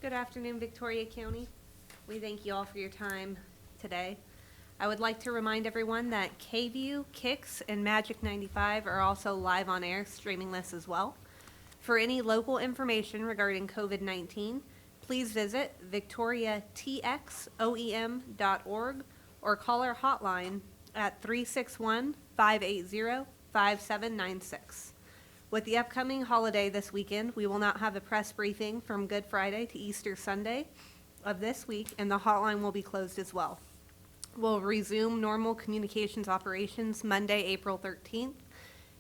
Good afternoon, Victoria County. We thank you all for your time today. I would like to remind everyone that KView, Kix, and Magic 95 are also live on air streaming this as well. For any local information regarding COVID-19, please visit victoriatxoem.org or call our hotline at 361-580-5796. With the upcoming holiday this weekend, we will not have a press briefing from Good Friday to Easter Sunday of this week, and the hotline will be closed as well. We'll resume normal communications operations Monday, April 13th,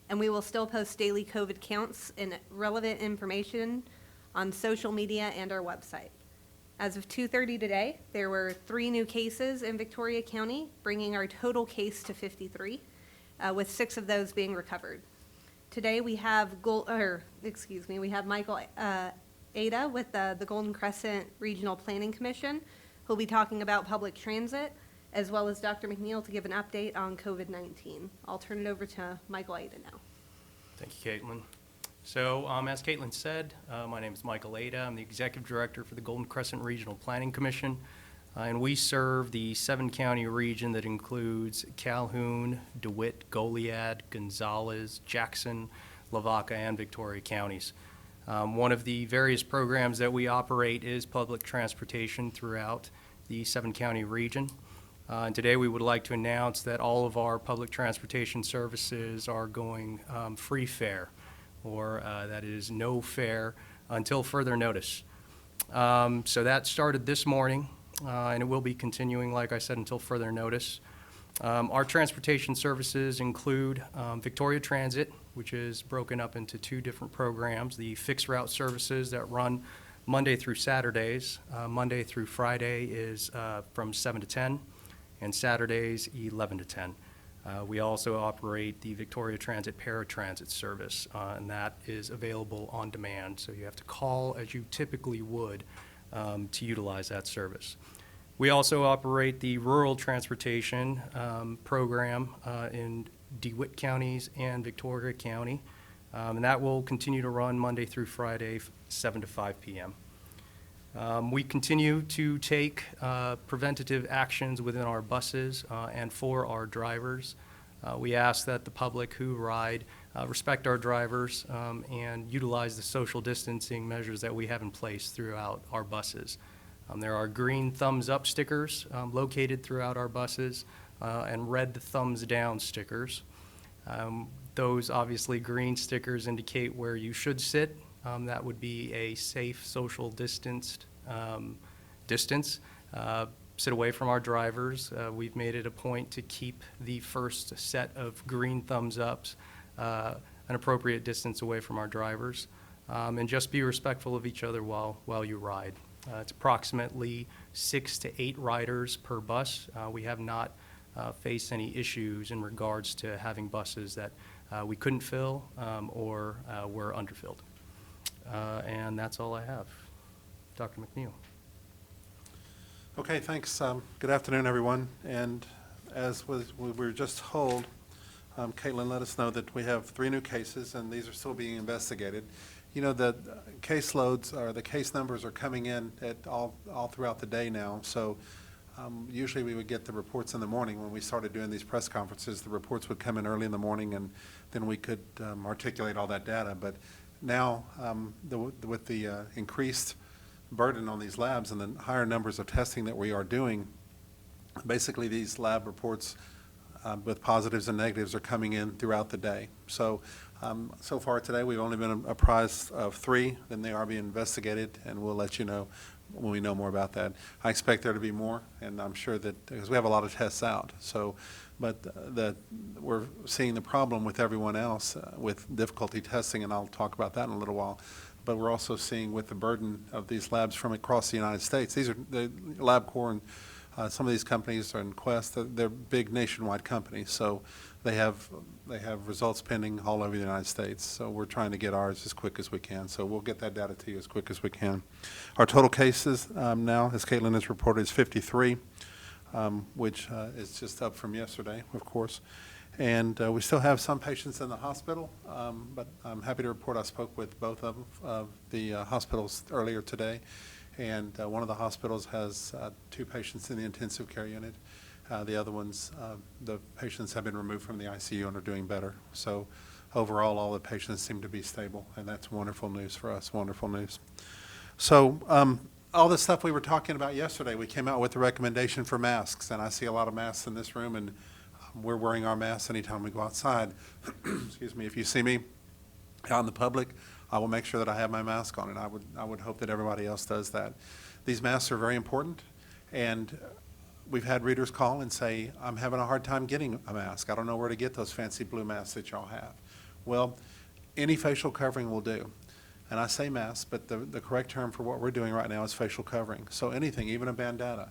and we will still post daily COVID counts and relevant information on social media and our website. As of 2:30 today, there were 3 new cases in Victoria County, bringing our total case to 53, with 6 of those being recovered. Today we have Michael Ada with the Golden Crescent Regional Planning Commission, who'll be talking about public transit, as well as Dr. McNeil to give an update on COVID-19. I'll turn it over to Michael Ada now. Thank you, Caitlin. So, as Caitlin said, my name is Michael Ada. I'm the Executive Director for the Golden Crescent Regional Planning Commission, and we serve the 7-county region that includes Calhoun, DeWitt, Goliad, Gonzales, Jackson, Lavaca, and Victoria counties. One of the various programs that we operate is public transportation throughout the 7-county region. And today we would like to announce that all of our public transportation services are going free fare, or that is no fare until further notice. So that started this morning, and it will be continuing, like I said, until further notice. Our transportation services include Victoria Transit, which is broken up into 2 different programs, the fixed route services that run Monday through Saturdays. Monday through Friday is from 7 to 10, and Saturdays 11 to 10. We also operate the Victoria Transit paratransit service, and that is available on demand, so you have to call as you typically would to utilize that service. We also operate the rural transportation program in DeWitt counties and Victoria County, and that will continue to run Monday through Friday, 7 to 5 p.m. We continue to take preventative actions within our buses and for our drivers. We ask that the public who ride respect our drivers and utilize the social distancing measures that we have in place throughout our buses. There are green thumbs up stickers located throughout our buses and red thumbs down stickers. Those obviously green stickers indicate where you should sit. That would be a safe social distance. Sit away from our drivers. We've made it a point to keep the first set of green thumbs ups an appropriate distance away from our drivers, and just be respectful of each other while you ride. It's approximately 6 to 8 riders per bus. We have not faced any issues in regards to having buses that we couldn't fill or were underfilled. And that's all I have. Dr. McNeil. Okay, thanks. Good afternoon, everyone. And as we were just told, Caitlin let us know that we have 3 new cases, and these are still being investigated. You know, the caseloads or the case numbers are coming in at all throughout the day now. So usually we would get the reports in the morning. When we started doing these press conferences, the reports would come in early in the morning, and then we could articulate all that data. But now, with the increased burden on these labs and the higher numbers of testing that we are doing, basically these lab reports with positives and negatives are coming in throughout the day. So so far today we've only been apprised of 3, and they are being investigated, and we'll let you know when we know more about that. I expect there to be more, and I'm sure that, because we have a lot of tests out, so, but we're seeing the problem with everyone else with difficulty testing, and I'll talk about that in a little while. But we're also seeing with the burden of these labs from across the United States. These are the LabCorp and some of these companies are in Quest. They're big nationwide companies, so they have results pending all over the United States. So we're trying to get ours as quick as we can. So we'll get that data to you as quick as we can. Our total cases now, as Caitlin has reported, is 53, which is just up from yesterday, of course. And we still have some patients in the hospital, but I'm happy to report I spoke with both of the hospitals earlier today, And one of the hospitals has 2 patients in the intensive care unit. The other ones, the patients have been removed from the ICU and are doing better. So overall, all the patients seem to be stable, and that's wonderful news for us, wonderful news. So all the stuff we were talking about yesterday, we came out with a recommendation for masks, and I see a lot of masks in this room, and we're wearing our masks anytime we go outside. Excuse me. If you see me out in the public, I will make sure that I have my mask on, and I would hope that everybody else does that. These masks are very important, and we've had readers call and say, I'm having a hard time getting a mask. I don't know where to get those fancy blue masks that y'all have. Well, any facial covering will do. And I say mask, but the correct term for what we're doing right now is facial covering. So anything, even a bandana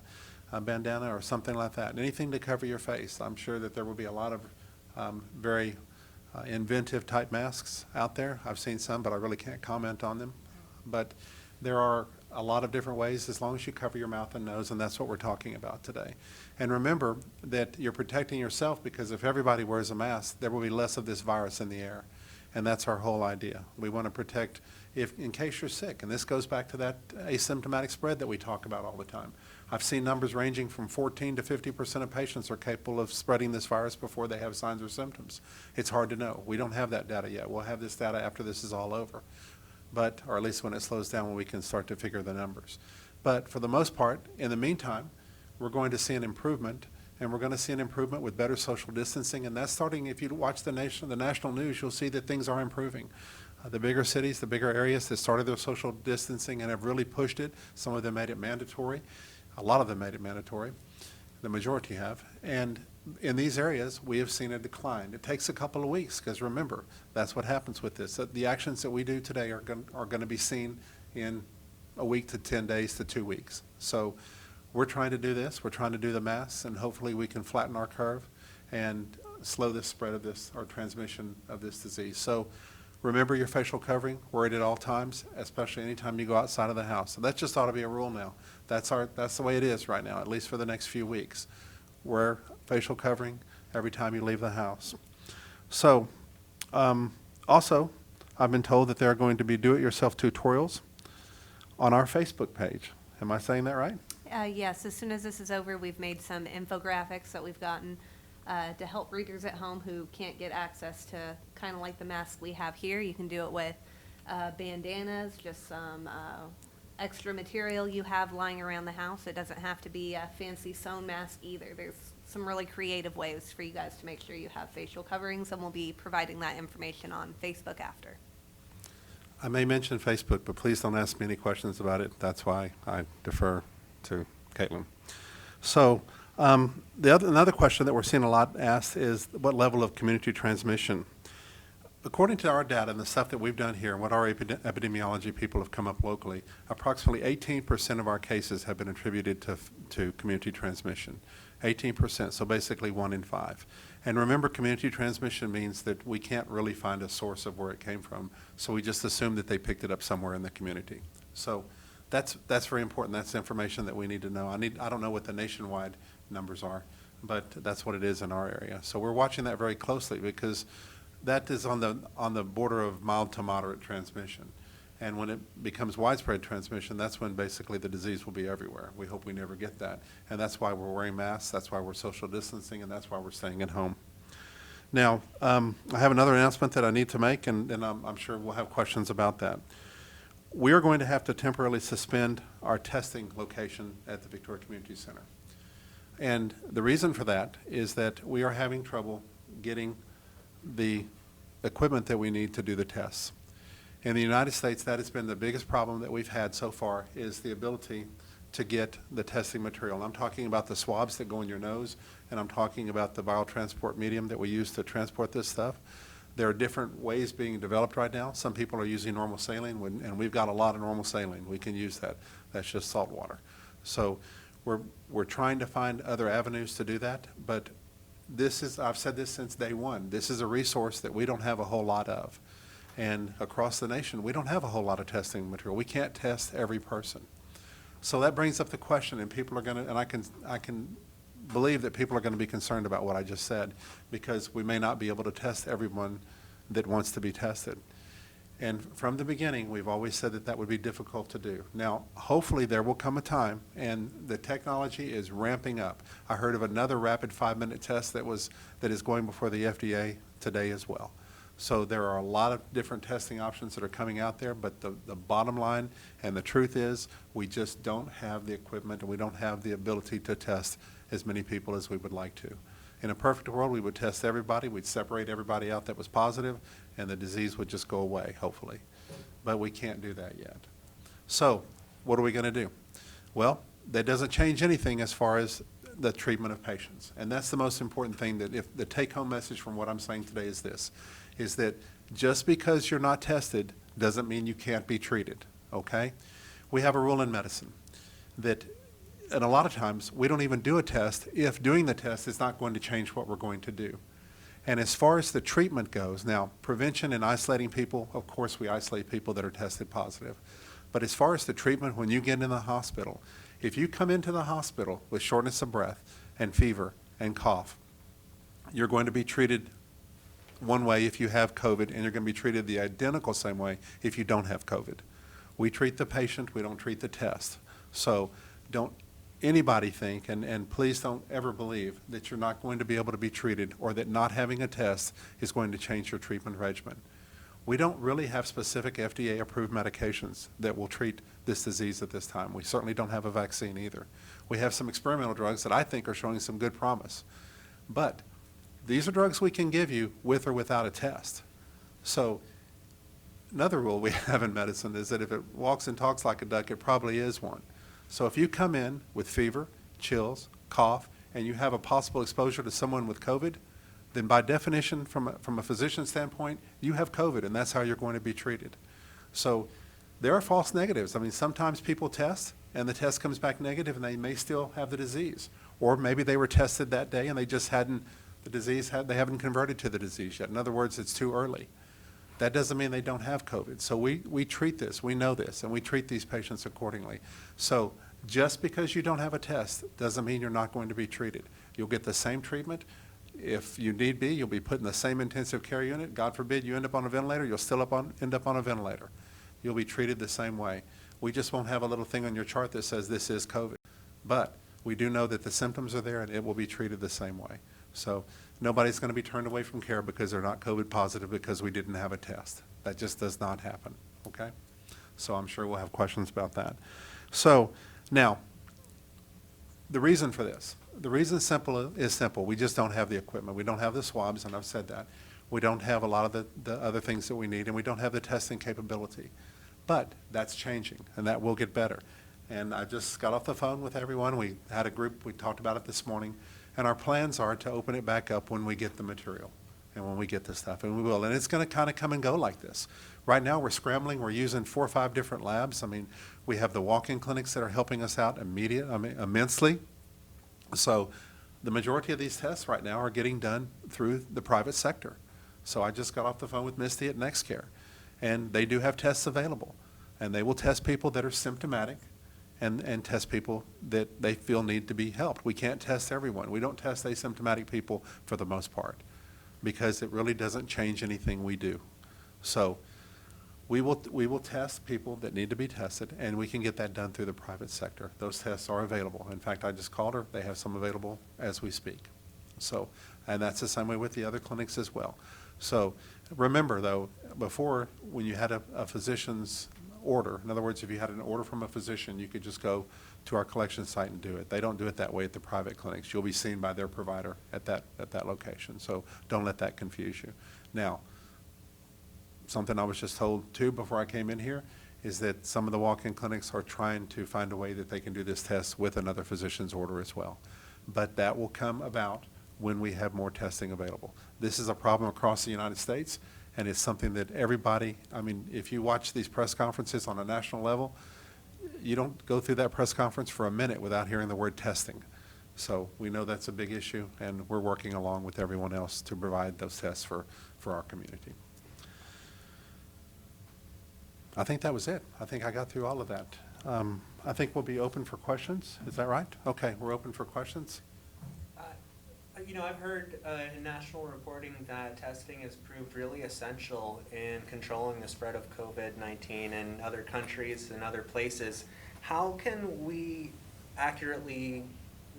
or something like that, anything to cover your face. I'm sure that there will be a lot of very inventive type masks out there. I've seen some, but I really can't comment on them. But there are a lot of different ways as long as you cover your mouth and nose, and that's what we're talking about today. And remember that you're protecting yourself, because if everybody wears a mask, there will be less of this virus in the air. And that's our whole idea. We want to protect in case you're sick. And this goes back to that asymptomatic spread that we talk about all the time. I've seen numbers ranging from 14 to 50% of patients are capable of spreading this virus before they have signs or symptoms. It's hard to know. We don't have that data yet. We'll have this data after this is all over. Or at least when it slows down, when we can start to figure the numbers. But for the most part, in the meantime, we're going to see an improvement, and we're going to see an improvement with better social distancing, and that's starting. If you watch the national news, you'll see that things are improving. The bigger cities, the bigger areas that started their social distancing and have really pushed it. Some of them made it mandatory. A lot of them made it mandatory. The majority have. And in these areas, we have seen a decline. It takes a couple of weeks, because remember, that's what happens with this. The actions that we do today are going to be seen in a week to 10 days to 2 weeks. So we're trying to do this. We're trying to do the masks, and hopefully we can flatten our curve and slow the spread of this, or transmission of this disease. So remember your facial covering. Wear it at all times, especially anytime you go outside of the house. So that just ought to be a rule now. That's the way it is right now, at least for the next few weeks. Wear facial covering every time you leave the house. So also, I've been told that there are going to be do-it-yourself tutorials on our Facebook page. Am I saying that right? Yes, as soon as this is over, we've made some infographics that we've gotten to help readers at home who can't get access to kind of like the mask we have here. You can do it with bandanas, just some extra material you have lying around the house. It doesn't have to be a fancy sewn mask either. There's some really creative ways for you guys to make sure you have facial coverings, and we'll be providing that information on Facebook after. I may mention Facebook, but please don't ask me any questions about it. That's why I defer to Caitlin. So another question that we're seeing a lot asked is what level of community transmission. According to our data and the stuff that we've done here and what our epidemiology people have come up locally, approximately 18% of our cases have been attributed to community transmission. 18%, so basically 1 in 5. And remember, community transmission means that we can't really find a source of where it came from, so we just assume that they picked it up somewhere in the community. So that's very important. That's information that we need to know. I don't know what the nationwide numbers are, but that's what it is in our area. So we're watching that very closely, because that is on the border of mild to moderate transmission. And when it becomes widespread transmission, that's when basically the disease will be everywhere. We hope we never get that. And that's why we're wearing masks, that's why we're social distancing, and that's why we're staying at home. Now, I have another announcement that I need to make, and I'm sure we'll have questions about that. We are going to have to temporarily suspend our testing location at the Victoria Community Center. And the reason for that is that we are having trouble getting the equipment that we need to do the tests. In the United States, that has been the biggest problem that we've had so far, is the ability to get the testing material. And I'm talking about the swabs that go in your nose, and I'm talking about the viral transport medium that we use to transport this stuff. There are different ways being developed right now. Some people are using normal saline, and we've got a lot of normal saline. We can use that. That's just salt water. So we're trying to find other avenues to do that, but I've said this since day one, this is a resource that we don't have a whole lot of. And across the nation, we don't have a whole lot of testing material. We can't test every person. So that brings up the question, and people are going to, and I can believe that people are going to be concerned about what I just said, because we may not be able to test everyone that wants to be tested. And from the beginning, we've always said that that would be difficult to do. Now, hopefully there will come a time, and the technology is ramping up. I heard of another rapid 5-minute test that is going before the FDA today as well. So there are a lot of different testing options that are coming out there, but the bottom line and the truth is we just don't have the equipment and we don't have the ability to test as many people as we would like to. In a perfect world, we would test everybody, we'd separate everybody out that was positive, and the disease would just go away, hopefully. But we can't do that yet. So what are we going to do? Well, that doesn't change anything as far as the treatment of patients. And that's the most important thing, that if the take-home message from what I'm saying today is this, is that just because you're not tested doesn't mean you can't be treated, okay? We have a rule in medicine that, and a lot of times, we don't even do a test if doing the test is not going to change what we're going to do. And as far as the treatment goes, now, prevention and isolating people, of course we isolate people that are tested positive. But as far as the treatment, when you get in the hospital, if you come into the hospital with shortness of breath and fever and cough, you're going to be treated one way if you have COVID, and you're going to be treated the identical same way if you don't have COVID. We treat the patient, we don't treat the test. So don't anybody think, and please don't ever believe, that you're not going to be able to be treated or that not having a test is going to change your treatment regimen. We don't really have specific FDA-approved medications that will treat this disease at this time. We certainly don't have a vaccine either. We have some experimental drugs that I think are showing some good promise. But these are drugs we can give you with or without a test. So another rule we have in medicine is that if it walks and talks like a duck, it probably is one. So if you come in with fever, chills, cough, and you have a possible exposure to someone with COVID, then by definition, from a physician standpoint, you have COVID, and that's how you're going to be treated. So there are false negatives. I mean, sometimes people test, and the test comes back negative, and they may still have the disease. Or maybe they were tested that day, and they just hadn't, they haven't converted to the disease yet. In other words, it's too early. That doesn't mean they don't have COVID. So we treat this, we know this, and we treat these patients accordingly. So just because you don't have a test doesn't mean you're not going to be treated. You'll get the same treatment. If you need be, you'll be put in the same intensive care unit. God forbid you end up on a ventilator, you'll still end up on a ventilator. You'll be treated the same way. We just won't have a little thing on your chart that says this is COVID. But we do know that the symptoms are there and it will be treated the same way. So nobody's going to be turned away from care because they're not COVID positive because we didn't have a test. That just does not happen, okay? So I'm sure we'll have questions about that. So now, the reason for this. The reason is simple. We just don't have the equipment. We don't have the swabs, and I've said that. We don't have a lot of the other things that we need, and we don't have the testing capability. But that's changing, and that will get better. And I just got off the phone with everyone. We had a group. We talked about it this morning. And our plans are to open it back up when we get the material and when we get the stuff, and we will. And it's going to kind of come and go like this. Right now we're scrambling. We're using 4 or 5 different labs. I mean, we have the walk-in clinics that are helping us out immensely. So the majority of these tests right now are getting done through the private sector. So I just got off the phone with Misty at NextCare, and they do have tests available. And they will test people that are symptomatic and test people that they feel need to be helped. We can't test everyone. We don't test asymptomatic people for the most part because it really doesn't change anything we do. So we will test people that need to be tested, and we can get that done through the private sector. Those tests are available. In fact, I just called her. They have some available as we speak. So, and that's the same way with the other clinics as well. So remember, though, before, when you had a physician's order, in other words, if you had an order from a physician, you could just go to our collection site and do it. They don't do it that way at the private clinics. You'll be seen by their provider at that location. So don't let that confuse you. Now, something I was just told too before I came in here is that some of the walk-in clinics are trying to find a way that they can do this test with another physician's order as well. But that will come about when we have more testing available. This is a problem across the United States, and it's something that everybody, I mean, if you watch these press conferences on a national level, you don't go through that press conference for a minute without hearing the word testing. So we know that's a big issue, and we're working along with everyone else to provide those tests for our community. I think that was it. I think I got through all of that. I think we'll be open for questions. Is that right? Okay, we're open for questions. I You know, I've heard in national reporting that testing has proved really essential in controlling the spread of COVID-19 in other countries and other places. How can we accurately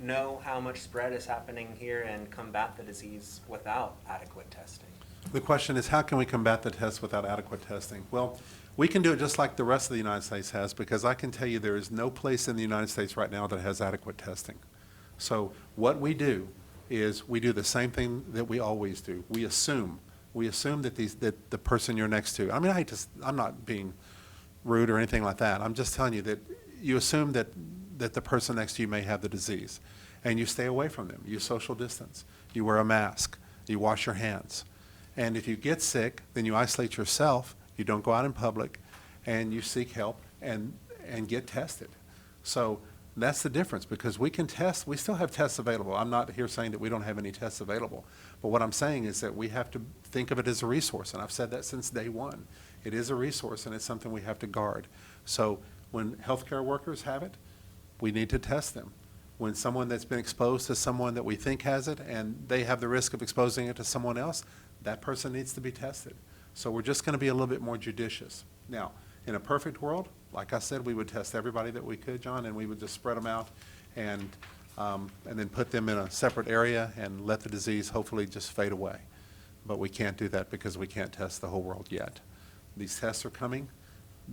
know how much spread is happening here and combat the disease without adequate testing? The question is, how can we combat the test without adequate testing? Well, we can do it just like the rest of the United States has, because I can tell you there is no place in the United States right now that has adequate testing. So what we do is we do the same thing that we always do. We assume that the person you're next to, I mean, I'm not being rude or anything like that. I'm just telling you that you assume that the person next to you may have the disease, and you stay away from them. You social distance. You wear a mask. You wash your hands. And if you get sick, then you isolate yourself. You don't go out in public, and you seek help and get tested. So that's the difference, because we can test. We still have tests available. I'm not here saying that we don't have any tests available. But what I'm saying is that we have to think of it as a resource, and I've said that since day one. It is a resource, and it's something we have to guard. So when healthcare workers have it, we need to test them. When someone that's been exposed to someone that we think has it, and they have the risk of exposing it to someone else, that person needs to be tested. So we're just going to be a little bit more judicious. Now, in a perfect world, like I said, we would test everybody that we could, John, and we would just spread them out and then put them in a separate area and let the disease hopefully just fade away. But we can't do that because we can't test the whole world yet. These tests are coming.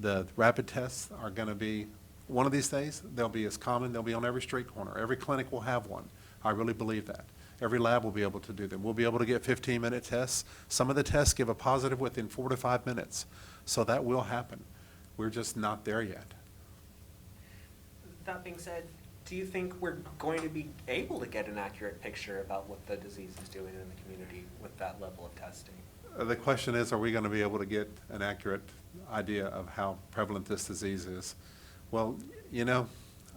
The rapid tests are going to be, one of these days, they'll be as common. They'll be on every street corner. Every clinic will have one. I really believe that. Every lab will be able to do them. We'll be able to get 15-minute tests. Some of the tests give a positive within 4 to 5 minutes. So that will happen. We're just not there yet. That being said, do you think we're going to be able to get an accurate picture about what the disease is doing in the community with that level of testing? The question is, are we going to be able to get an accurate idea of how prevalent this disease is? Well, you know,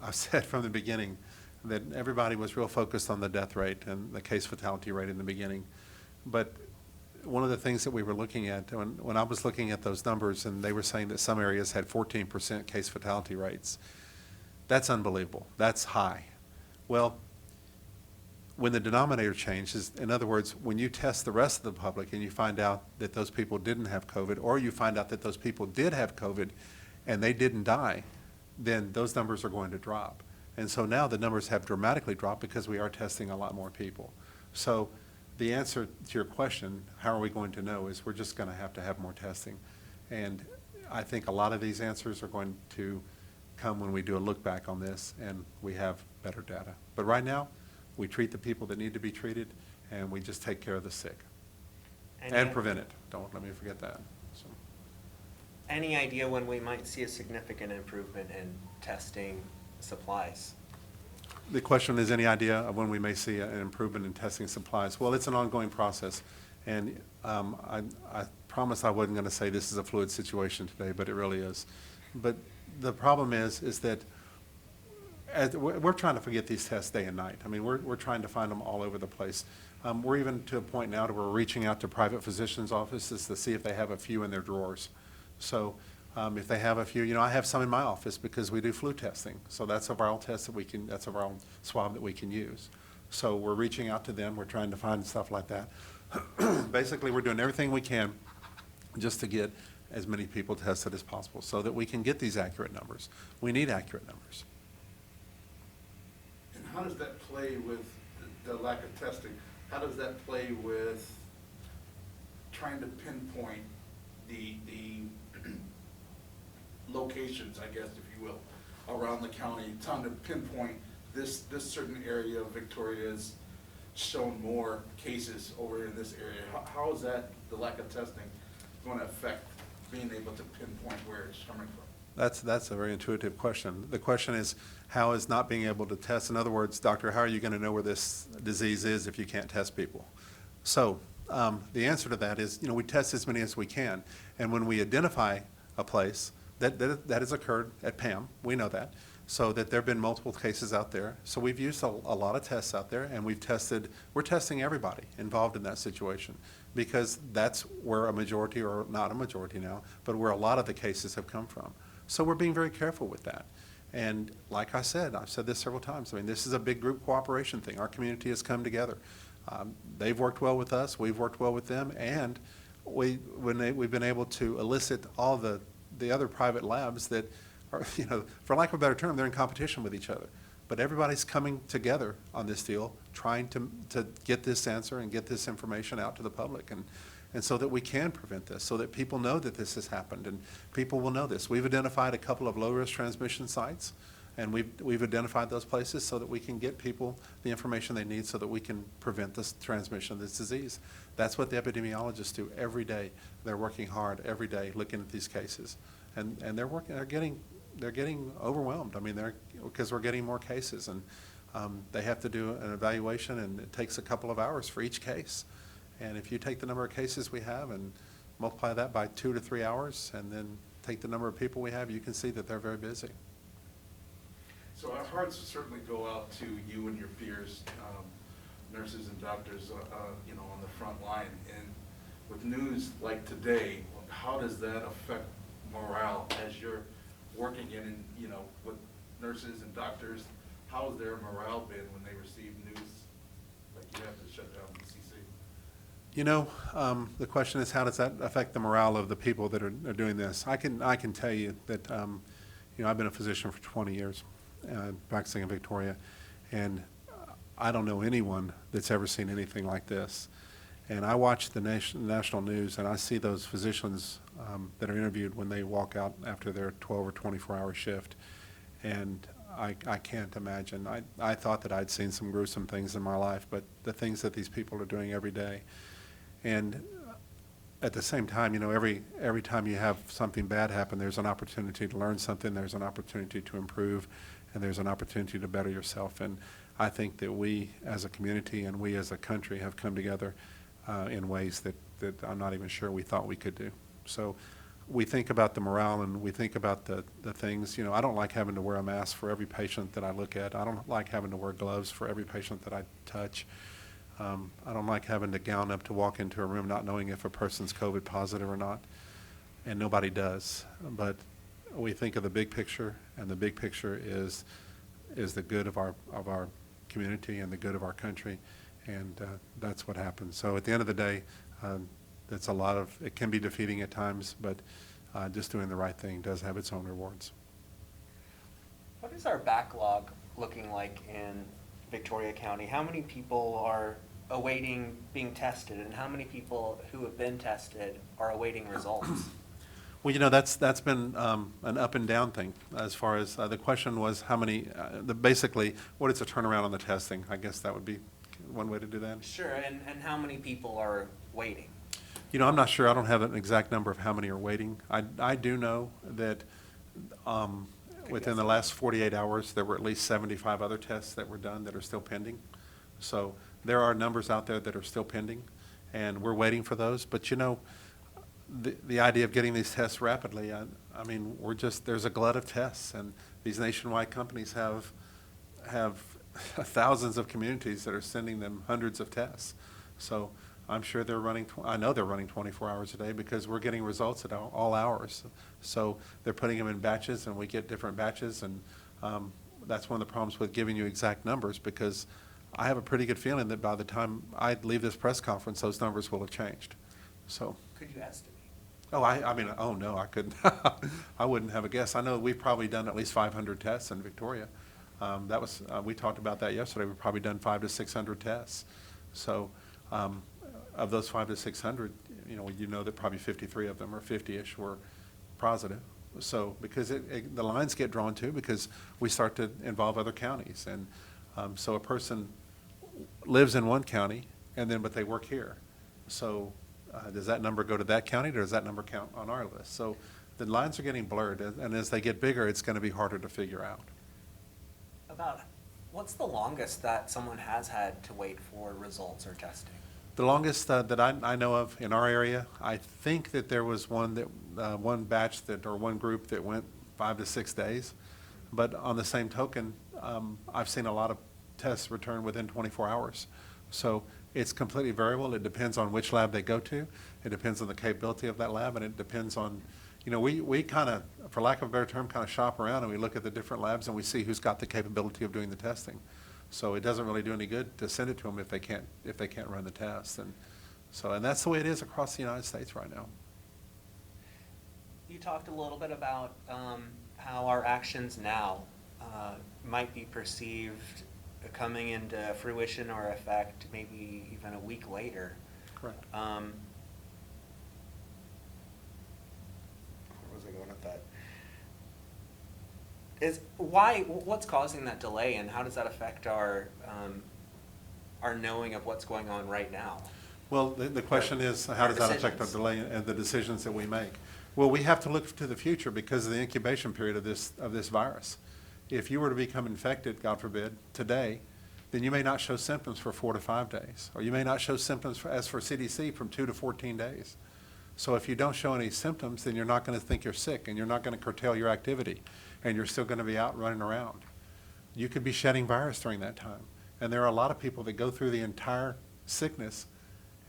I've said from the beginning that everybody was real focused on the death rate and the case fatality rate in the beginning. But one of the things that we were looking at, when I was looking at those numbers, and they were saying that some areas had 14% case fatality rates, that's unbelievable. That's high. Well, when the denominator changes, in other words, when you test the rest of the public and you find out that those people didn't have COVID, or you find out that those people did have COVID and they didn't die, then those numbers are going to drop. And so now the numbers have dramatically dropped because we are testing a lot more people. So the answer to your question, how are we going to know, is we're just going to have more testing. And I think a lot of these answers are going to come when we do a look back on this and we have better data. But right now, we treat the people that need to be treated, and we just take care of the sick. And prevent it. Don't let me forget that. So. Any idea when we might see a significant improvement in testing supplies? The question is, any idea of when we may see an improvement in testing supplies? Well, it's an ongoing process, and I promised I wasn't going to say this is a fluid situation today, but it really is. But the problem is that we're trying to forget these tests day and night. I mean, we're trying to find them all over the place. We're even to a point now where we're reaching out to private physicians' offices to see if they have a few in their drawers. So if they have a few, you know, I have some in my office because we do flu testing. So that's a viral test that we can, that's a viral swab that we can use. So we're reaching out to them. We're trying to find stuff like that. Basically, we're doing everything we can just to get as many people tested as possible so that we can get these accurate numbers. We need accurate numbers. And how does that play with the lack of testing? How does that play with trying to pinpoint the locations, I guess, if you will, around the county, trying to pinpoint this certain area of Victoria has shown more cases over in this area? How is that, the lack of testing, going to affect being able to pinpoint where it's coming from? That's a very intuitive question. The question is, how is not being able to test? In other words, doctor, how are you going to know where this disease is if you can't test people? So the answer to that is, you know, we test as many as we can. And when we identify a place, that has occurred at PAM, we know that, so that there have been multiple cases out there. So we've used a lot of tests out there, and we're testing everybody involved in that situation, because that's where a majority, or not a majority now, but where a lot of the cases have come from. So we're being very careful with that. And like I said, I've said this several times, I mean, this is a big group cooperation thing. Our community has come together. They've worked well with us, we've worked well with them, and we've been able to elicit all the other private labs that are, for lack of a better term, they're in competition with each other. But everybody's coming together on this deal, trying to get this answer and get this information out to the public, and so that we can prevent this, so that people know that this has happened, and people will know this. We've identified a couple of low-risk transmission sites, and we've identified those places so that we can get people the information they need so that we can prevent this transmission of this disease. That's what the epidemiologists do every day. They're working hard every day looking at these cases, and they're getting overwhelmed. I mean, because we're getting more cases, and they have to do an evaluation, and it takes a couple of hours for each case. And if you take the number of cases we have and multiply that by 2 to 3 hours, and then take the number of people we have, you can see that they're very busy. So our hearts certainly go out to you and your peers, nurses and doctors, on the front line. And with news like today, how does that affect morale as you're working with nurses and doctors? How has their morale been when they receive news like you have to shut down BCC? The question is, how does that affect the morale of the people that are doing this? I can tell you that, I've been a physician for 20 years, practicing in Victoria, and I don't know anyone that's ever seen anything like this. And I watch the national news, and I see those physicians that are interviewed when they walk out after their 12 or 24-hour shift, and I can't imagine. I thought that I'd seen some gruesome things in my life, but the things that these people are doing every day. And at the same time, every time you have something bad happen, there's an opportunity to learn something, there's an opportunity to improve, and there's an opportunity to better yourself. And I think that we as a community and we as a country have come together in ways that I'm not even sure we thought we could do. So we think about the morale, and we think about the things. I don't like having to wear a mask for every patient that I look at. I don't like having to wear gloves for every patient that I touch. I don't like having to gown up to walk into a room not knowing if a person's COVID positive or not, and nobody does. But we think of the big picture, and the big picture is the good of our community and the good of our country, and that's what happens. So at the end of the day, it can be defeating at times, but just doing the right thing does have its own rewards. What is our backlog looking like in Victoria County? How many people are awaiting being tested, and how many people who have been tested are awaiting results? Well, that's been an up and down thing as far as the question was how many, basically, what is the turnaround on the testing? I guess that would be one way to do that. Sure, and how many people are waiting? I'm not sure. I don't have an exact number of how many are waiting. I do know that within the last 48 hours, there were at least 75 other tests that were done that are still pending. So there are numbers out there that are still pending, and we're waiting for those. But the idea of getting these tests rapidly, I mean, there's a glut of tests, and these nationwide companies have thousands of communities that are sending them hundreds of tests. So I'm sure I know they're running 24 hours a day because we're getting results at all hours. So they're putting them in batches, and we get different batches, and that's one of the problems with giving you exact numbers, because I have a pretty good feeling that by the time I leave this press conference, those numbers will have changed. So. Could you estimate? Oh, no, I couldn't. I wouldn't have a guess. I know we've probably done at least 500 tests in Victoria. We talked about that yesterday. We've probably done 500 to 600 tests. So of those 500 to 600, that probably 53 of them or 50-ish were positive. So because the lines get drawn too, because we start to involve other counties. And so a person lives in one county, but they work here. So does that number go to that county, or does that number count on our list? So the lines are getting blurred, and as they get bigger, it's going to be harder to figure out. About what's the longest that someone has had to wait for results or testing? The longest that I know of in our area, I think that there was one batch or one group that went 5 to 6 days. But on the same token, I've seen a lot of tests return within 24 hours. So it's completely variable. It depends on which lab they go to. It depends on the capability of that lab, and it depends on, we kind of, for lack of a better term, kind of shop around, and we look at the different labs, and we see who's got the capability of doing the testing. So it doesn't really do any good to send it to them if they can't run the test. And that's the way it is across the United States right now. You talked a little bit about how our actions now might be perceived coming into fruition or effect maybe even a week later. Correct. Where was I going with that? What's causing that delay, and how does that affect our knowing of what's going on right now? Well, the question is, how does that affect our decisions. delay and the decisions that we make? Well, we have to look to the future because of the incubation period of this virus. If you were to become infected, God forbid, today, then you may not show symptoms for 4 to 5 days, or you may not show symptoms, as for CDC, from 2 to 14 days. So if you don't show any symptoms, then you're not going to think you're sick, and you're not going to curtail your activity, and you're still going to be out running around. You could be shedding virus during that time. And there are a lot of people that go through the entire sickness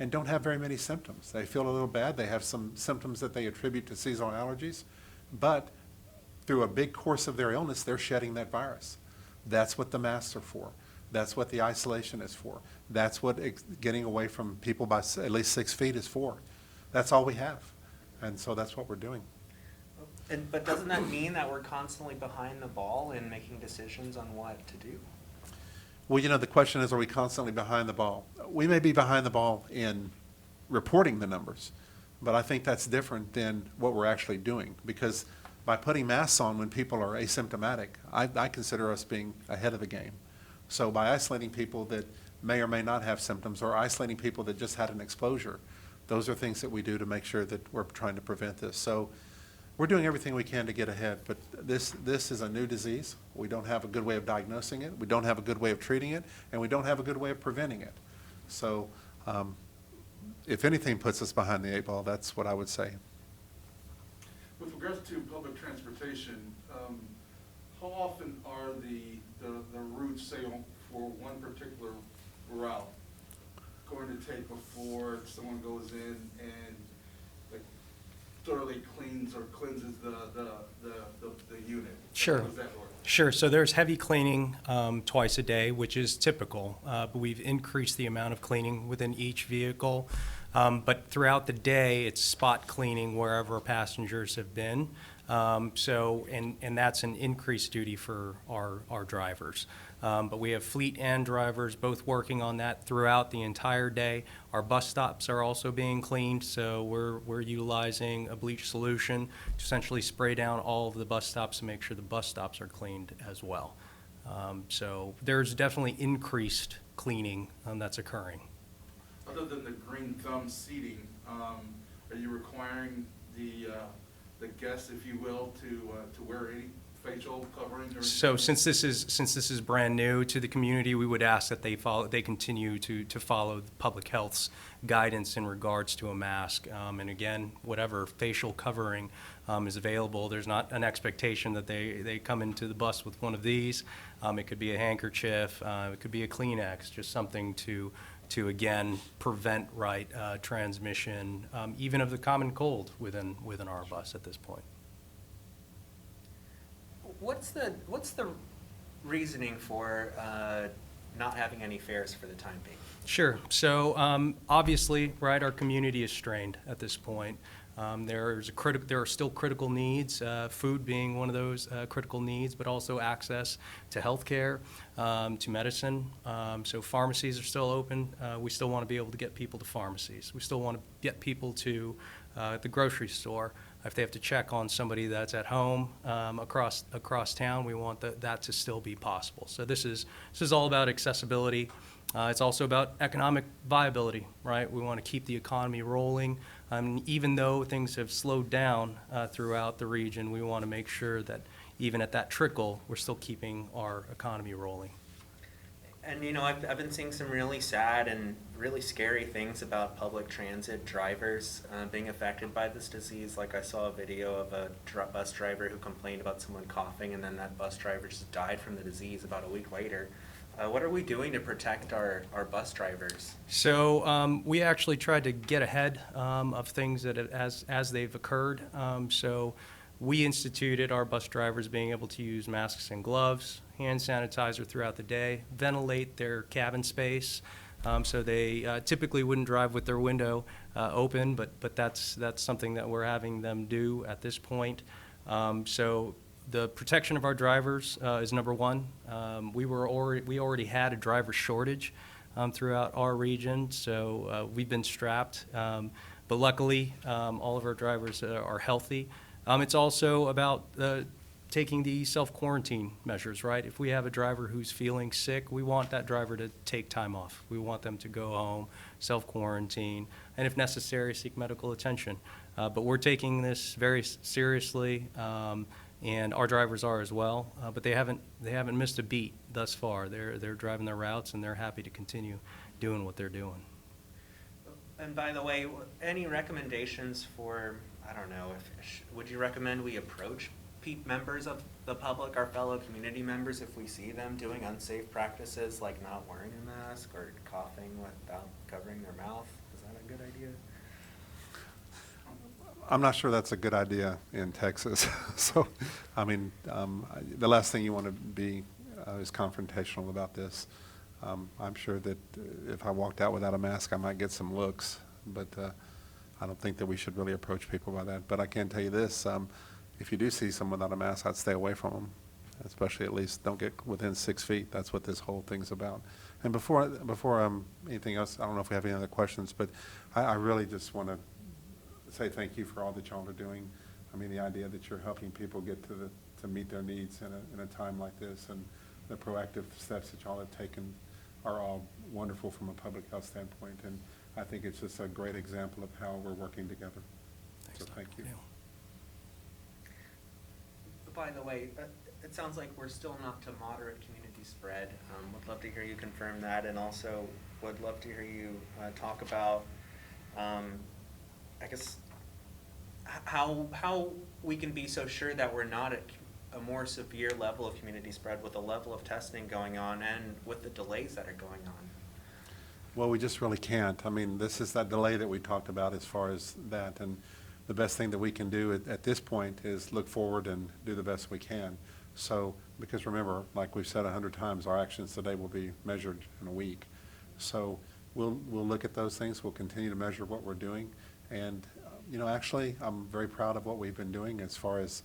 and don't have very many symptoms. They feel a little bad. They have some symptoms that they attribute to seasonal allergies, but through a big course of their illness, they're shedding that virus. That's what the masks are for. That's what the isolation is for. That's what getting away from people by at least 6 feet is for. That's all we have. And so that's what we're doing. But doesn't that mean that we're constantly behind the ball in making decisions on what to do? Well, the question is, are we constantly behind the ball? We may be behind the ball in reporting the numbers, but I think that's different than what we're actually doing, because by putting masks on when people are asymptomatic, I consider us being ahead of the game. So by isolating people that may or may not have symptoms, or isolating people that just had an exposure, those are things that we do to make sure that we're trying to prevent this. So we're doing everything we can to get ahead, but this is a new disease. We don't have a good way of diagnosing it. We don't have a good way of treating it, and we don't have a good way of preventing it. So if anything puts us behind the 8 ball, that's what I would say. With regards to public transportation, how often are the routes, say, for one particular route going to take before someone goes in and thoroughly cleanses the unit? Sure. How does that work? Sure. So there's heavy cleaning twice a day, which is typical, but we've increased the amount of cleaning within each vehicle. But throughout the day, it's spot cleaning wherever passengers have been. And that's an increased duty for our drivers. But we have fleet and drivers both working on that throughout the entire day. Our bus stops are also being cleaned, so we're utilizing a bleach solution to essentially spray down all of the bus stops to make sure the bus stops are cleaned as well. So there's definitely increased cleaning that's occurring. Other than the green thumb seating, are you requiring the guests, if you will, to wear any facial coverings? Or So since this is brand new to the community, we would ask that they continue to follow public health's guidance in regards to a mask. And again, whatever facial covering is available, there's not an expectation that they come into the bus with one of these. It could be a handkerchief, it could be a Kleenex, just something to again prevent transmission, even of the common cold within our bus at this point. What's the reasoning for not having any fares for the time being? Sure. So obviously, our community is strained at this point. There are still critical needs, food being one of those critical needs, but also access to health care, to medicine. So pharmacies are still open. We still want to be able to get people to pharmacies. We still want to get people to the grocery store. If they have to check on somebody that's at home across town, we want that to still be possible. So this is all about accessibility. It's also about economic viability, right? We want to keep the economy rolling. Even though things have slowed down throughout the region, we want to make sure that even at that trickle, we're still keeping our economy rolling. And I've been seeing some really sad and really scary things about public transit drivers being affected by this disease. Like I saw a video of a bus driver who complained about someone coughing, and then that bus driver just died from the disease about a week later. What are we doing to protect our bus drivers? So we actually tried to get ahead of things that as they've occurred. So we instituted our bus drivers being able to use masks and gloves, hand sanitizer throughout the day, ventilate their cabin space. So they typically wouldn't drive with their window open, but that's something that we're having them do at this point. So the protection of our drivers is number one. We already had a driver shortage throughout our region, so we've been strapped. But luckily, all of our drivers are healthy. It's also about taking the self-quarantine measures, right? If we have a driver who's feeling sick, we want that driver to take time off. We want them to go home, self-quarantine, and if necessary, seek medical attention. But we're taking this very seriously, and our drivers are as well. But they haven't missed a beat thus far. They're driving their routes, and they're happy to continue doing what they're doing. And by the way, any recommendations for, I don't know, would you recommend we approach members of the public, our fellow community members, if we see them doing unsafe practices like not wearing a mask or coughing without covering their mouth? Is that a good idea? I'm not sure that's a good idea in Texas. So, I mean, the last thing you want to be is confrontational about this. I'm sure that if I walked out without a mask, I might get some looks, but I don't think that we should really approach people by that. But I can tell you this, if you do see someone without a mask, I'd stay away from them, especially at least don't get within 6 feet. That's what this whole thing's about. And before anything else, I don't know if we have any other questions, but I really just want to say thank you for all that y'all are doing. I mean, the idea that you're helping people get to meet their needs in a time like this, and the proactive steps that y'all have taken are all wonderful from a public health standpoint. And I think it's just a great example of how we're working together. So thank you. By the way, it sounds like we're still not to moderate community spread. Would love to hear you confirm that, and also would love to hear you talk about, I guess, how we can be so sure that we're not at a more severe level of community spread with the level of testing going on and with the delays that are going on. Well, we just really can't. I mean, this is that delay that we talked about as far as that, and the best thing that we can do at this point is look forward and do the best we can. So, because remember, like we've said 100 times, our actions today will be measured in a week. So we'll look at those things. We'll continue to measure what we're doing. And, actually, I'm very proud of what we've been doing as far as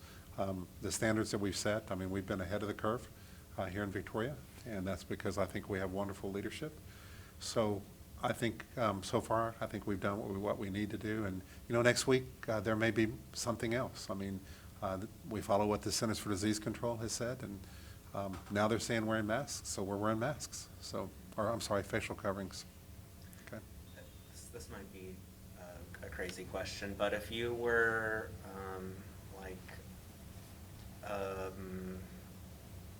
the standards that we've set. I mean, we've been ahead of the curve here in Victoria, and that's because I think we have wonderful leadership. So I think so far, I think we've done what we need to do. And, next week, there may be something else. I mean, we follow what the Centers for Disease Control has said, and now they're saying wearing masks, so we're wearing masks. So, facial coverings. Okay. This might be a crazy question, but if you were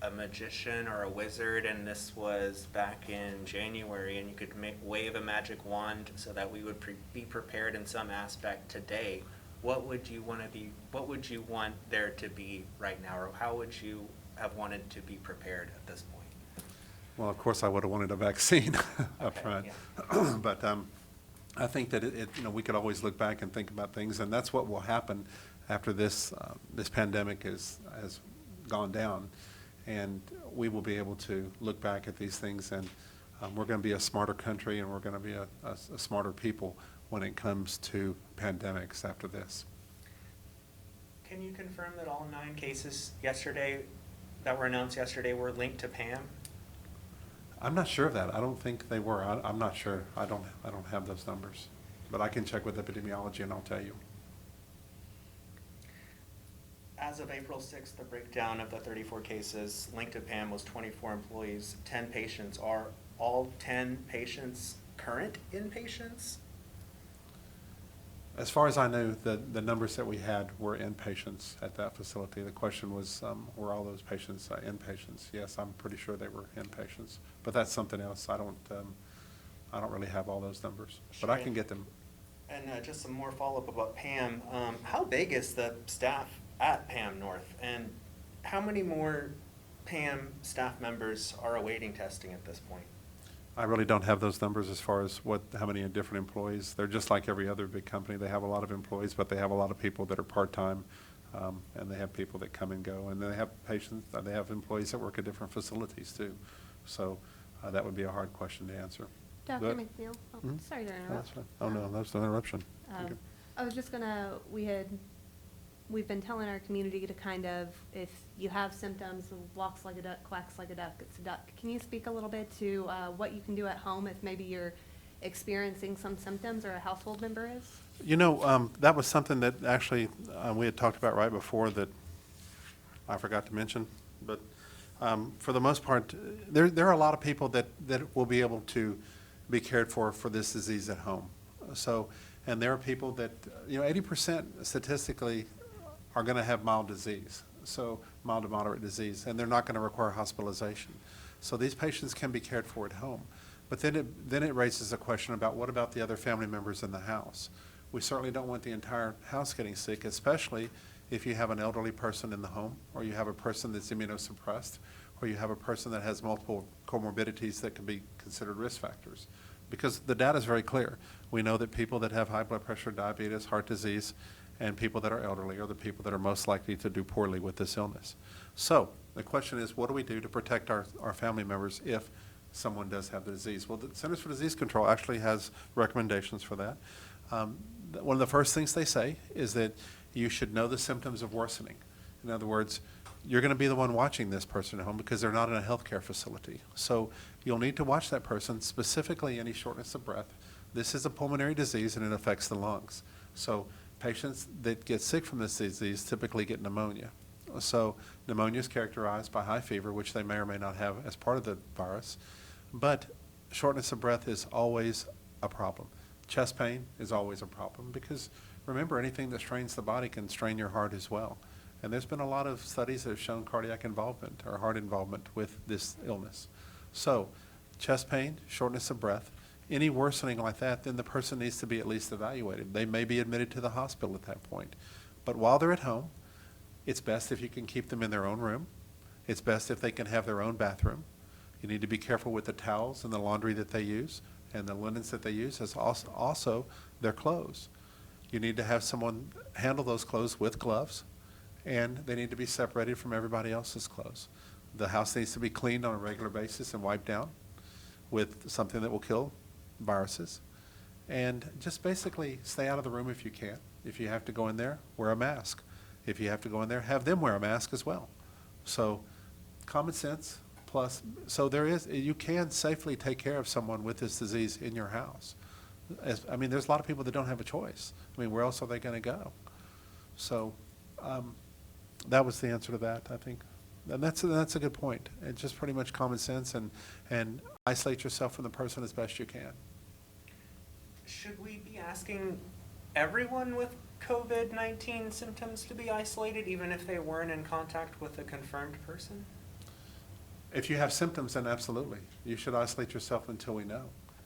a magician or a wizard, and this was back in January, and you could wave a magic wand so that we would be prepared in some aspect today, what would you want there to be right now, or how would you have wanted to be prepared at this point? Well, of course, I would have wanted a vaccine up front. Yeah. But I think that we could always look back and think about things, and that's what will happen after this pandemic has gone down. And we will be able to look back at these things, and we're going to be a smarter country, and we're going to be a smarter people when it comes to pandemics after this. Can you confirm that all 9 cases that were announced yesterday were linked to PAM? I'm not sure of that. I don't think they were. I'm not sure. I don't have those numbers, but I can check with epidemiology and I'll tell you. As of April 6th, the breakdown of the 34 cases linked to PAM was 24 employees, 10 patients. Are all 10 patients current inpatients? As far as I know, the numbers that we had were inpatients at that facility. The question was, were all those patients inpatients? Yes, I'm pretty sure they were inpatients, but that's something else. I don't really have all those numbers, but I can get them. And just some more follow-up about PAM. How big is the staff at PAM North, and how many more PAM staff members are awaiting testing at this point? I really don't have those numbers as far as how many different employees. They're just like every other big company. They have a lot of employees, but they have a lot of people that are part-time And they have people that come and go, and they have patients, they have employees that work at different facilities too. So that would be a hard question to answer. Dr. But- McNeil, oh, Mhm. sorry to No, interrupt. that's fine. Oh, no, that's no interruption. Okay. I was just gonna, we've been telling our community to kind of, if you have symptoms, walks like a duck, quacks like a duck, it's a duck. Can you speak a little bit to what you can do at home if maybe you're experiencing some symptoms or a household member is? You know, that was something that actually we had talked about right before that I forgot to mention. But for the most part, there are a lot of people that will be able to be cared for this disease at home. So, and there are people that, 80% statistically are going to have mild disease, so mild to moderate disease, and they're not going to require hospitalization. So these patients can be cared for at home. But then it raises a question about what about the other family members in the house? We certainly don't want the entire house getting sick, especially if you have an elderly person in the home, or you have a person that's immunosuppressed, or you have a person that has multiple comorbidities that can be considered risk factors. Because the data is very clear. We know that people that have high blood pressure, diabetes, heart disease, and people that are elderly are the people that are most likely to do poorly with this illness. So the question is, what do we do to protect our family members if someone does have the disease? Well, the Centers for Disease Control actually has recommendations for that. One of the first things they say is that you should know the symptoms of worsening. In other words, you're going to be the one watching this person at home because they're not in a healthcare facility. So you'll need to watch that person, specifically any shortness of breath. This is a pulmonary disease and it affects the lungs. So patients that get sick from this disease typically get pneumonia. So pneumonia is characterized by high fever, which they may or may not have as part of the virus. But shortness of breath is always a problem. Chest pain is always a problem because, remember, anything that strains the body can strain your heart as well. And there's been a lot of studies that have shown cardiac involvement or heart involvement with this illness. So chest pain, shortness of breath, any worsening like that, then the person needs to be at least evaluated. They may be admitted to the hospital at that point. But while they're at home, it's best if you can keep them in their own room. It's best if they can have their own bathroom. You need to be careful with the towels and the laundry that they use and the linens that they use, as also their clothes. You need to have someone handle those clothes with gloves, and they need to be separated from everybody else's clothes. The house needs to be cleaned on a regular basis and wiped down with something that will kill viruses. And just basically stay out of the room if you can. If you have to go in there, wear a mask. If you have to go in there, have them wear a mask as well. So common sense plus, so you can safely take care of someone with this disease in your house. I mean, there's a lot of people that don't have a choice. I mean, where else are they going to go? So that was the answer to that, I think. And that's a good point. It's just pretty much common sense and isolate yourself from the person as best you can. Should we be asking everyone with COVID-19 symptoms to be isolated, even if they weren't in contact with a confirmed person? If you have symptoms, then absolutely. You should isolate yourself until we know.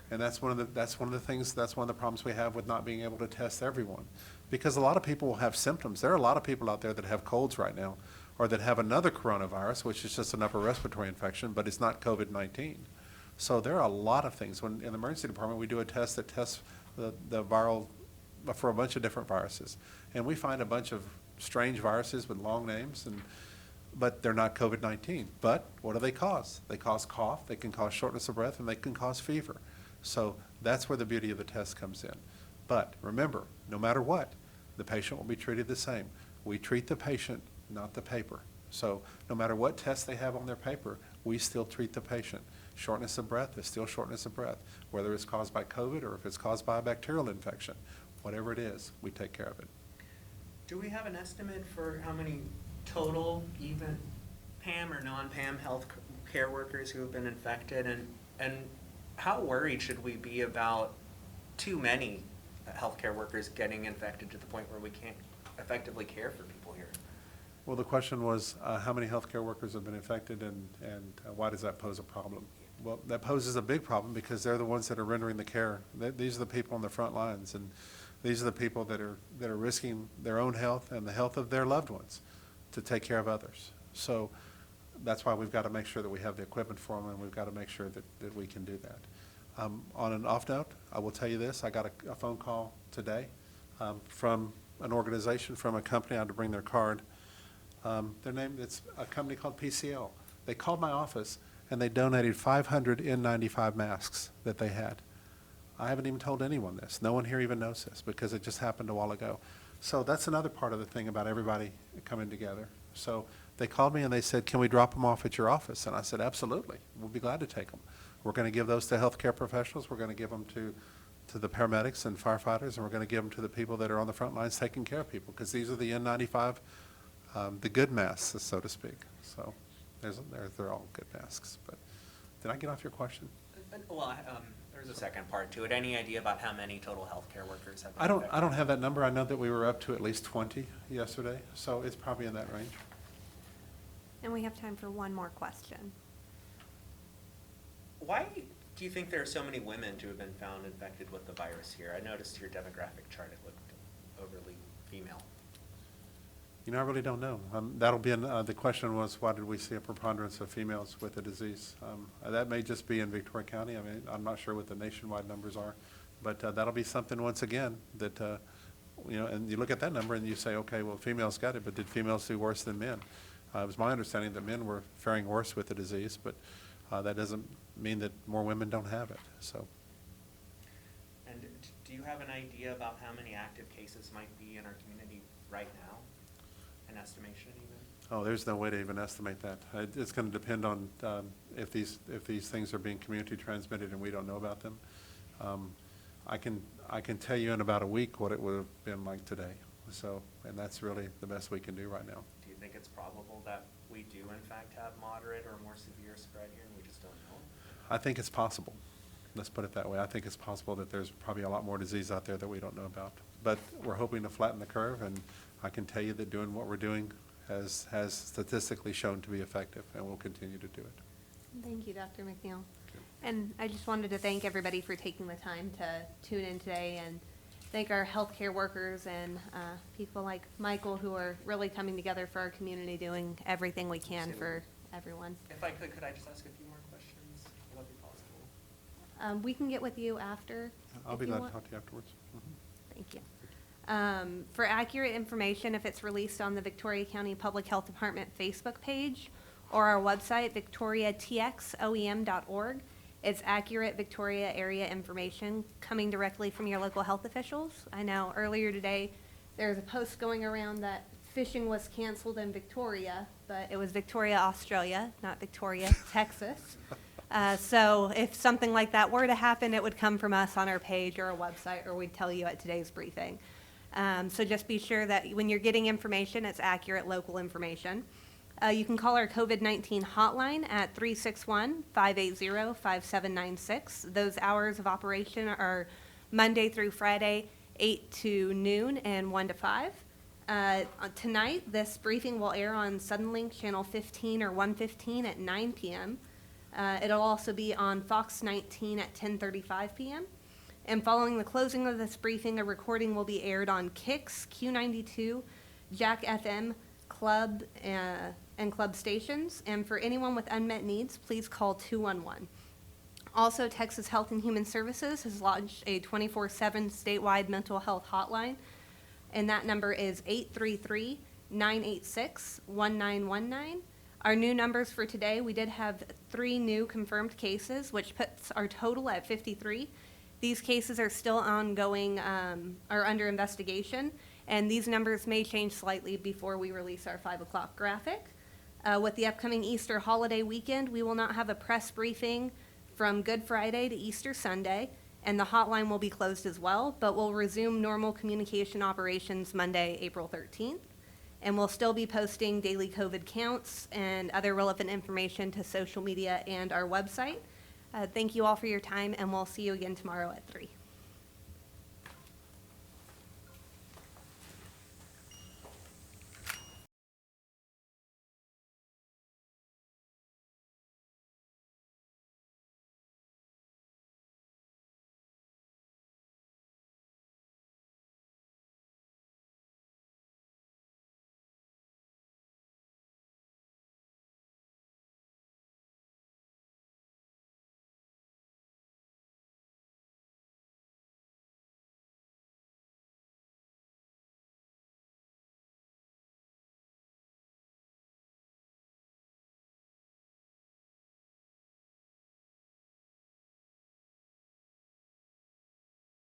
And that's one of the problems we have with not being able to test everyone. Because a lot of people will have symptoms. There are a lot of people out there that have colds right now, or that have another coronavirus, which is just an upper respiratory infection, but it's not COVID-19. So there are a lot of things. When in the emergency department, we do a test that tests the viral for a bunch of different viruses. And we find a bunch of strange viruses with long names, but they're not COVID-19. But what do they cause? They cause cough, they can cause shortness of breath, and they can cause fever. So that's where the beauty of the test comes in. But remember, no matter what, the patient will be treated the same. We treat the patient, not the paper. So no matter what test they have on their paper, we still treat the patient. Shortness of breath is still shortness of breath, whether it's caused by COVID or if it's caused by a bacterial infection. Whatever it is, we take care of it. Do we have an estimate for how many total, even PAM or non-PAM health care workers who have been infected? And how worried should we be about too many healthcare workers getting infected to the point where we can't effectively care for people here? Well, the question was how many healthcare workers have been infected and why does that pose a problem? Well, that poses a big problem because they're the ones that are rendering the care. These are the people on the front lines, and these are the people that are risking their own health and the health of their loved ones to take care of others. So that's why we've got to make sure that we have the equipment for them, and we've got to make sure that we can do that. On an off note, I will tell you this. I got a phone call today from an organization from a company. I had to bring their card. It's a company called PCL. They called my office and they donated 500 N95 masks that they had. I haven't even told anyone this. No one here even knows this because it just happened a while ago. So that's another part of the thing about everybody coming together. So they called me and they said, can we drop them off at your office? And I said, absolutely. We'll be glad to take them. We're going to give those to healthcare professionals. We're going to give them to the paramedics and firefighters, and we're going to give them to the people that are on the front lines taking care of people, because these are the N95, the good masks, so to speak. So they're all good masks. But did I get off your question? Well, there's a second part to it. Any idea about how many total healthcare workers have been I affected? don't have that number. I know that we were up to at least 20 yesterday, so it's probably in that range. And we have time for one more question. Why do you think there are so many women to have been found infected with the virus here? I noticed your demographic chart, it looked overly female. You know, I really don't know. That'll be, the question was, why did we see a preponderance of females with the disease? That may just be in Victoria County. I mean, I'm not sure what the nationwide numbers are, but that'll be something, once again, that, you know, and you look at that number and you say, okay, well, females got it, but did females do worse than men? It was my understanding that men were faring worse with the disease, but that doesn't mean that more women don't have it, so. And do you have an idea about how many active cases might be in our community right now? An estimation even? Oh, there's no way to even estimate that. It's going to depend on if these things are being community transmitted and we don't know about them. I can tell you in about a week what it would have been like today. So, and that's really the best we can do right now. Do you think it's probable that we do in fact have moderate or more severe spread here and we just don't know? I think it's possible. Let's put it that way. I think it's possible that there's probably a lot more disease out there that we don't know about. But we're hoping to flatten the curve, and I can tell you that doing what we're doing has statistically shown to be effective, and we'll continue to do it. Thank you, Dr. McNeil. And I just wanted to thank everybody for taking the time to tune in today, and thank our healthcare workers and people like Michael who are really coming together for our community, doing everything we can for everyone. If I could I just ask a few more questions? Will that be possible? We can get with you after. I'll if be you glad to want. talk to you afterwards. Mhm. Thank you. For accurate information, if it's released on the Victoria County Public Health Department Facebook page or our website, victoriatxoem.org, it's accurate Victoria area information coming directly from your local health officials. I know earlier today there's a post going around that fishing was canceled in Victoria, but it was Victoria, Australia, not Victoria, Texas. So if something like that were to happen, it would come from us on our page or our website, or we'd tell you at today's briefing. So just be sure that when you're getting information, it's accurate local information. You can call our COVID-19 hotline at 361-580-5796. Those hours of operation are Monday through Friday, 8 to noon and 1 to 5. Tonight, this briefing will air on Suddenlink Channel 15 or 115 at 9 p.m. It'll also be on Fox 19 at 10:35 p.m. And following the closing of this briefing, a recording will be aired on Kix, Q92, Jack FM, Club, and Club stations. And for anyone with unmet needs, please call 211. Also, Texas Health and Human Services has launched a 24/7 statewide mental health hotline, and that number is 833-986-1919. Our new numbers for today, we did have 3 new confirmed cases, which puts our total at 53. These cases are still ongoing, or under investigation, and these numbers may change slightly before we release our 5 o'clock graphic. With the upcoming Easter holiday weekend, we will not have a press briefing from Good Friday to Easter Sunday, and the hotline will be closed as well, but we'll resume normal communication operations Monday, April 13th. And we'll still be posting daily COVID counts and other relevant information to social media and our website. Thank you all for your time, and we'll see you again tomorrow at 3.